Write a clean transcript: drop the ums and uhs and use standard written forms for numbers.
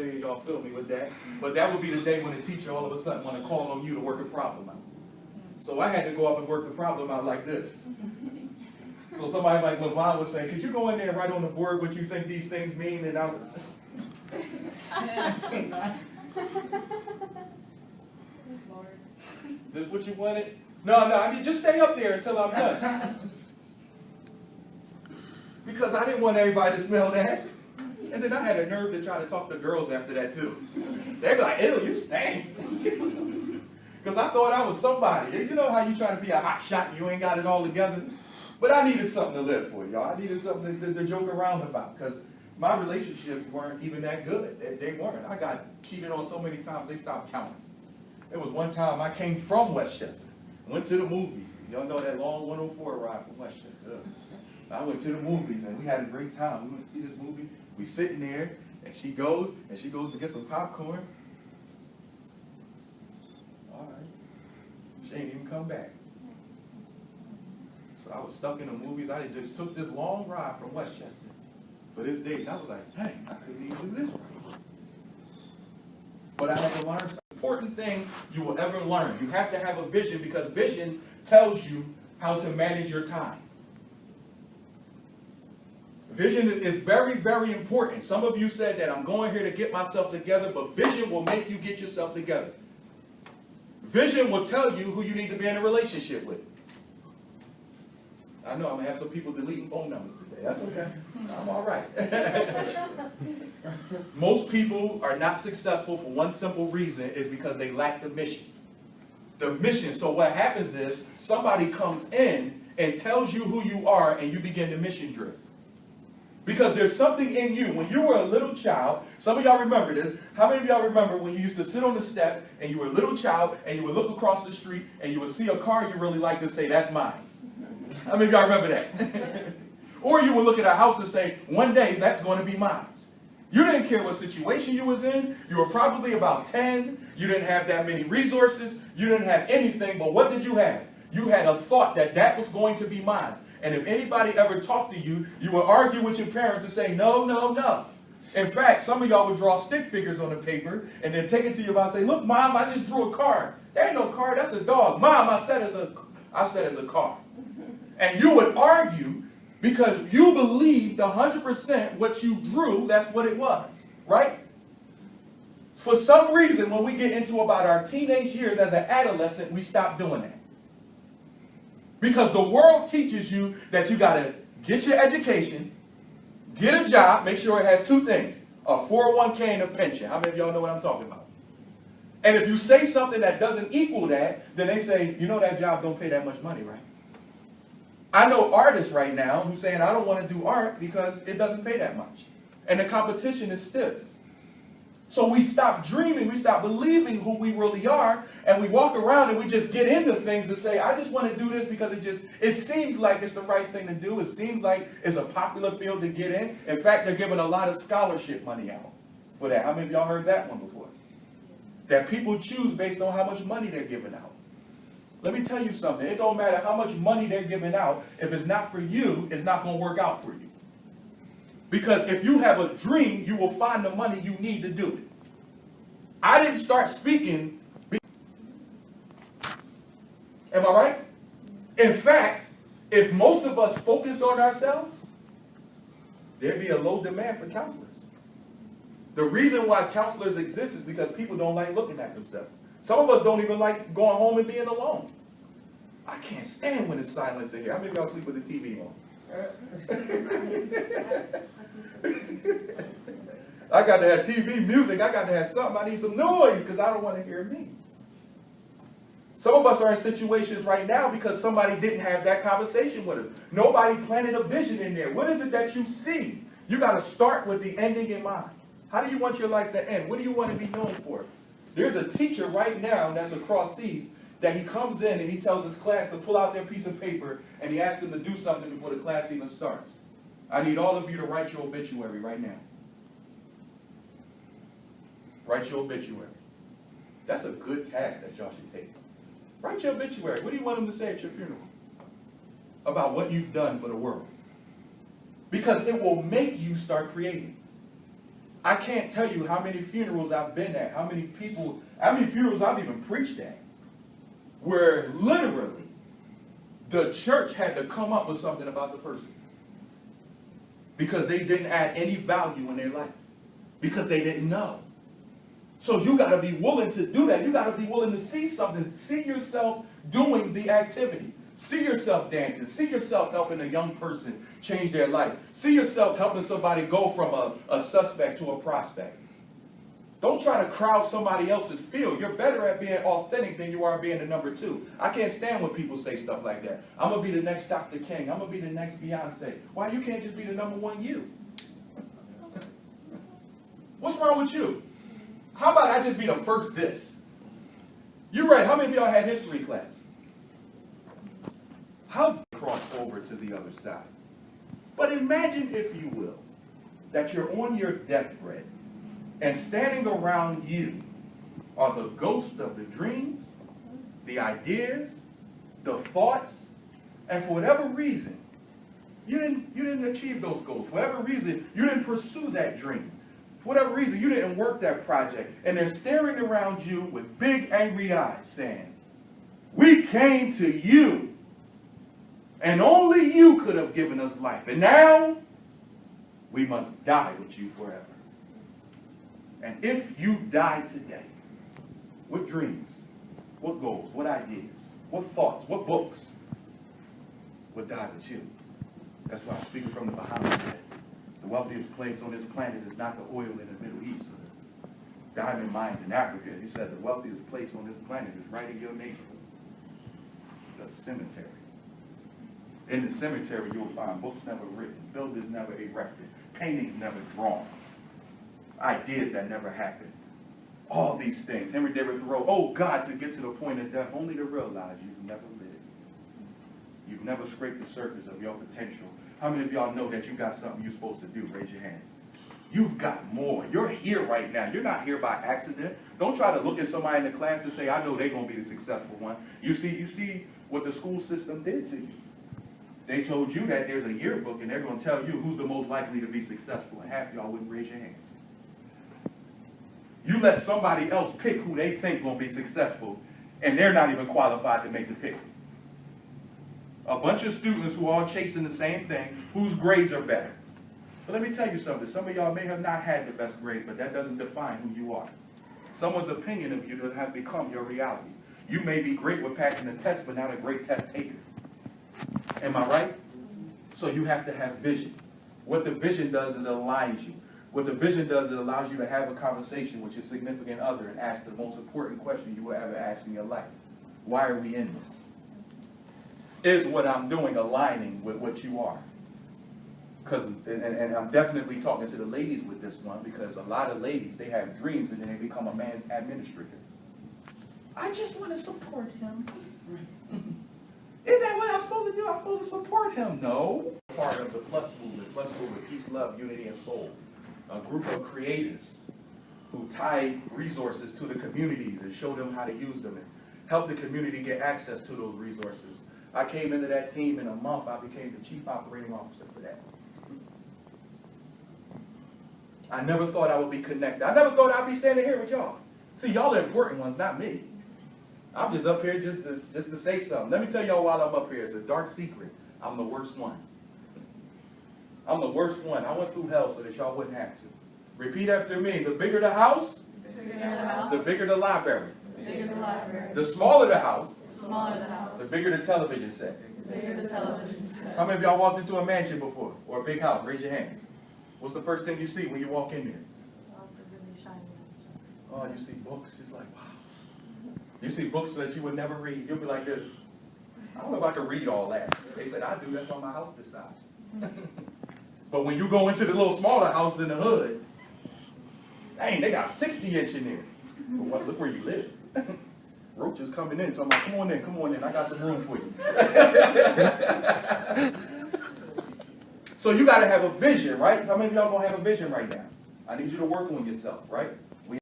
if any of y'all feel me with that. But that would be the day when the teacher all of a sudden want to call on you to work a problem out. So I had to go up and work the problem out like this. So somebody like LeVon would say, could you go in there and write on the board what you think these things mean? And I would... This what you wanted? No, I mean, just stay up there until I'm done. Because I didn't want everybody to smell that. And then I had a nerve to try to talk to girls after that too. They'd be like, ew, you stink. Because I thought I was somebody. You know how you try to be a hot shot and you ain't got it all together? But I needed something to live for, y'all. I needed something to joke around about. Because my relationships weren't even that good. They weren't. I got cheated on so many times, they stopped counting. There was one time I came from Westchester. Went to the movies. Y'all know that long 104 ride from Westchester. I went to the movies and we had a great time. We went to see this movie. We sitting there and she goes to get some popcorn. All right. She ain't even come back. So I was stuck in the movies. I just took this long ride from Westchester for this date. And I was like, dang, I couldn't even do this right. But I had to learn something. Important thing you will ever learn. You have to have a vision because vision tells you how to manage your time. Vision is very, very important. Some of you said that I'm going here to get myself together, but vision will make you get yourself together. Vision will tell you who you need to be in a relationship with. I know I'm going to have some people deleting phone numbers today. That's okay. I'm all right. Most people are not successful for one simple reason, is because they lack the mission. The mission. So what happens is somebody comes in and tells you who you are and you begin to mission drift. Because there's something in you. When you were a little child, some of y'all remember this. How many of y'all remember when you used to sit on the step and you were a little child and you would look across the street and you would see a car you really liked and say, that's mine? How many of y'all remember that? Or you would look at a house and say, one day that's going to be mine. You didn't care what situation you was in. You were probably about 10. You didn't have that many resources. You didn't have anything. But what did you have? You had a thought that that was going to be mine. And if anybody ever talked to you, you would argue with your parents and say, no, no, no. In fact, some of y'all would draw stick figures on the paper and then take it to your mom and say, look, Mom, I just drew a car. That ain't no car, that's a dog. Mom, I said it's a car. And you would argue because you believed 100% what you drew, that's what it was, right? For some reason, when we get into about our teenage years as an adolescent, we stop doing that. Because the world teaches you that you got to get your education, get a job, make sure it has two things, a 401k and a pension. How many of y'all know what I'm talking about? And if you say something that doesn't equal that, then they say, you know that job don't pay that much money, right? I know artists right now who's saying, I don't want to do art because it doesn't pay that much. And the competition is stiff. So we stop dreaming, we stop believing who we really are, and we walk around and we just get into things to say, I just want to do this because it seems like it's the right thing to do. It seems like it's a popular field to get in. In fact, they're giving a lot of scholarship money out for that. How many of y'all heard that one before? That people choose based on how much money they're giving out. Let me tell you something. It don't matter how much money they're giving out. If it's not for you, it's not going to work out for you. Because if you have a dream, you will find the money you need to do it. I didn't start speaking. Am I right? In fact, if most of us focused on ourselves, there'd be a low demand for counselors. The reason why counselors exist is because people don't like looking at themselves. Some of us don't even like going home and being alone. I can't stand when it's silence in here. How many of y'all sleep with the TV on? I got to have TV, music. I got to have something. I need some noise because I don't want to hear me. Some of us are in situations right now because somebody didn't have that conversation with us. Nobody planted a vision in there. What is it that you see? You got to start with the ending in mind. How do you want your life to end? What do you want to be known for? There's a teacher right now that's across seas that he comes in and he tells his class to pull out their piece of paper and he asks them to do something before the class even starts. I need all of you to write your obituary right now. Write your obituary. That's a good task that y'all should take. Write your obituary. What do you want them to say at your funeral? About what you've done for the world. Because it will make you start creating. I can't tell you how many funerals I've been at, how many funerals I've even preached at, where literally the church had to come up with something about the person because they didn't add any value in their life, because they didn't know. So you got to be willing to do that. You got to be willing to see something, see yourself doing the activity. See yourself dancing. See yourself helping a young person change their life. See yourself helping somebody go from a suspect to a prospect. Don't try to crowd somebody else's field. You're better at being authentic than you are being the number two. I can't stand when people say stuff like that. I'm going to be the next Dr. King. I'm going to be the next Beyonce. Why you can't just be the number one you? What's wrong with you? How about I just be the first this? You're right. How many of y'all had history class? How cross over to the other side? But imagine, if you will, that you're on your deathbed and standing around you are the ghosts of the dreams, the ideas, the thoughts, and for whatever reason, you didn't achieve those goals. For whatever reason, you didn't pursue that dream. For whatever reason, you didn't work that project. And they're staring around you with big, angry eyes saying, "We came to you, and only you could have given us life. And now, we must die with you forever." And if you die today, what dreams, what goals, what ideas, what thoughts, what books would die with you? That's why speaking from the Bahamas said, the wealthiest place on this planet is not the oil in the Middle East or the diamond mines in Africa. He said the wealthiest place on this planet is right in your neighborhood, the cemetery. In the cemetery, you'll find books never written, buildings never erected, paintings never drawn, ideas that never happened. All these things. Henry David Thoreau, oh God, to get to the point of death, only to realize you've never lived. You've never scraped the surface of your potential. How many of y'all know that you got something you're supposed to do? Raise your hands. You've got more. You're here right now. You're not here by accident. Don't try to look at somebody in the class and say, I know they're going to be the successful one. You see what the school system did to you. They told you that there's a yearbook and they're going to tell you who's the most likely to be successful. And half y'all wouldn't raise your hands. You let somebody else pick who they think going to be successful, and they're not even qualified to make the pick. A bunch of students who are all chasing the same thing, whose grades are better. But let me tell you something. Some of y'all may have not had the best grade, but that doesn't define who you are. Someone's opinion of you doesn't have become your reality. You may be great with passing the test, but not a great test taker. Am I right? So you have to have vision. What the vision does is it aligns you. What the vision does, it allows you to have a conversation with your significant other and ask the most important question you will ever ask in your life. Why are we in this? Is what I'm doing aligning with what you are? And I'm definitely talking to the ladies with this one, because a lot of ladies, they have dreams and then they become a man's administrator. I just want to support him. Isn't that what I'm supposed to do? I'm supposed to support him. No. Part of the Plus movement, peace, love, unity, and soul. A group of creatives who tie resources to the communities and show them how to use them and help the community get access to those resources. I came into that team in a month. I became the chief operating officer for that. I never thought I would be connected. I never thought I'd be standing here with y'all. See, y'all are important ones, not me. I'm just up here just to say something. Let me tell y'all while I'm up here, it's a dark secret. I'm the worst one. I'm the worst one. I went through hell so that y'all wouldn't have to. Repeat after me. The bigger the house, the bigger the library. The smaller the house, the bigger the television set. How many of y'all walked into a mansion before? Or a big house? Raise your hands. What's the first thing you see when you walk in there? Lots of really shiny stuff. Oh, you see books. It's like, wow. You see books that you would never read. You'll be like this. I don't know if I can read all that. They said, I do. That's why my house this size. But when you go into the little smaller house in the hood, dang, they got 60-inch in there. But what, look where you live. Roaches coming in, talking about, come on in, I got the room for you. So you got to have a vision, right? How many of y'all going to have a vision right now? I need you to work on yourself, right?